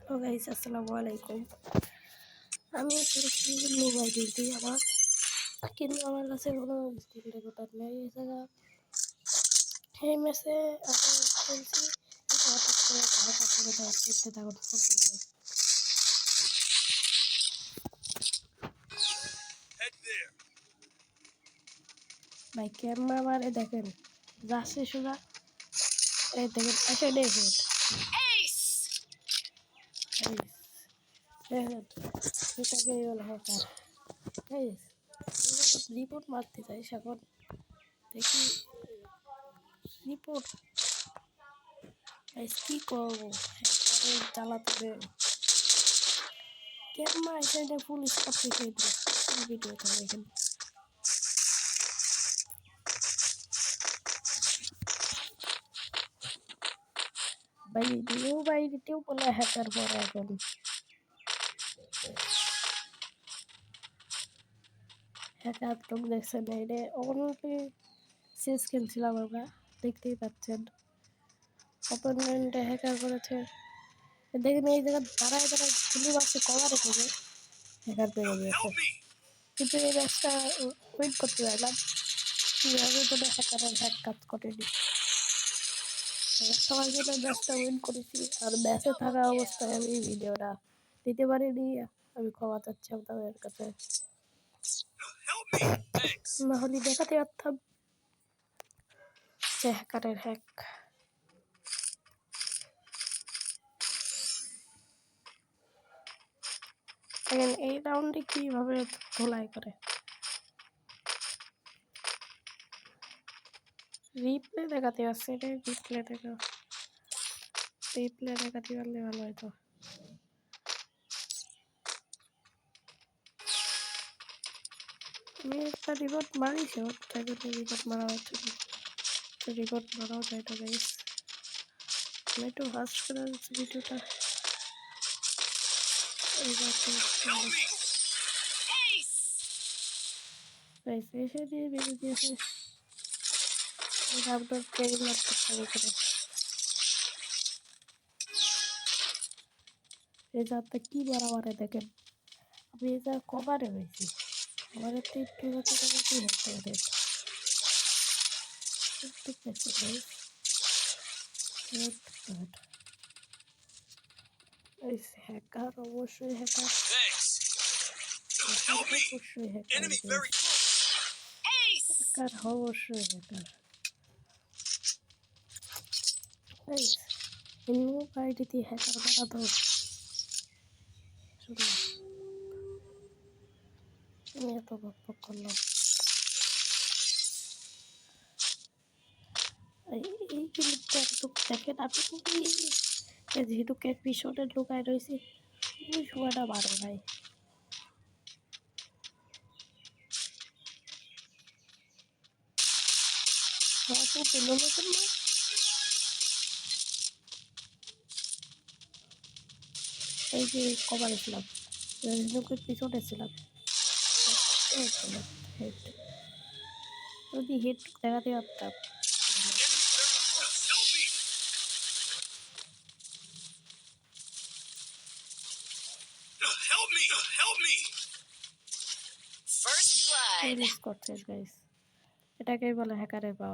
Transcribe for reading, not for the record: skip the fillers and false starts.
Hello guys, আসসালামু আলাইকুম। আমি করেছি মোবাইল দিয়ে আমার, কিন্তু আমার কাছে কোনো স্ক্রিন রেকর্ডার নেই। এই জায়গা এই ম্যাচে আমি খেলছি, হঠাৎ করে দেওয়া দেখতে থাকুন। ভাই ক্যামেরা মারে দেখেন, যাচ্ছে সোজা, এই দেখেন এসে দেখেন দেখেন, এটাকেই বলে হ্যাকার। রিপোর্ট মারতে চাই এখন, দেখি রিপোর্ট কি করবো, চালাতে দেবে ক্যামেরা এখানে ফুল স্পট রেখে দিল ভিডিওটা দেখেন। বাইরেতেও বলে হ্যাকার পরে এখন হ্যাকার তো দেখছেন, এটা অনেকে শেষ খেলছিলাম আমরা, দেখতেই পাচ্ছেন অপোনেন্টে হ্যাকার করেছে। দেখেন এই জায়গায় দাঁড়ায় গুলি মারছে, কভার রেখেছে, হ্যাকার পেরে গিয়েছে। কিন্তু এই ম্যাচটা উইন করতে পারলাম কীভাবে, কোনো হ্যাকারের হ্যাক কাজ করেনি। সবার জন্য ম্যাচটা উইন করেছি, আর ম্যাচে থাকা অবস্থায় আমি ভিডিওটা দিতে পারিনি। আমি ক্ষমা চাচ্ছি আপনাদের কাছে, নাহলে দেখাতে পারতাম যে হ্যাকারের হ্যাক। এই রাউন্ডে কিভাবে ধোলাই করে, রিপ্লে দেখাতে পারছে, রিপ্লে দেখাতে পারলে ভালো হতো। আমি একটা রিপোর্ট মারিছি, রিপোর্ট মারা হচ্ছে, রিপোর্ট মারাও যায় তো গাইস। আমি একটু ফাস্ট করে দিচ্ছি ভিডিওটা। এসে দিয়ে বেরিয়ে দিয়েছে আপনার ট্রেন মারতে করে। এই জাতটা কি বাড়াবারে দেখেন, আমি এই যা কভারে হয়েছি, আমার একটু একটু কি হচ্ছে ওদের হ্যাকার, অবশ্যই হ্যাকার, অবশ্যই হ্যাকার, হ্যাকার অবশ্যই হ্যাকার। আইডিতে হ্যাকার বানাতো, আমি এত বকবক করলাম। এই ক্লিপটা একটু দেখেন আপনি, যেহেতু পিছনে লুকায় রয়েছে, ওই সময়টা বারো ভাই। এই যে কভারে ছিলাম, পিছনে ছিলাম, যদি হেড দেখাতে পারতাম। এটাকেই বলে হ্যাকারের পাওয়ার।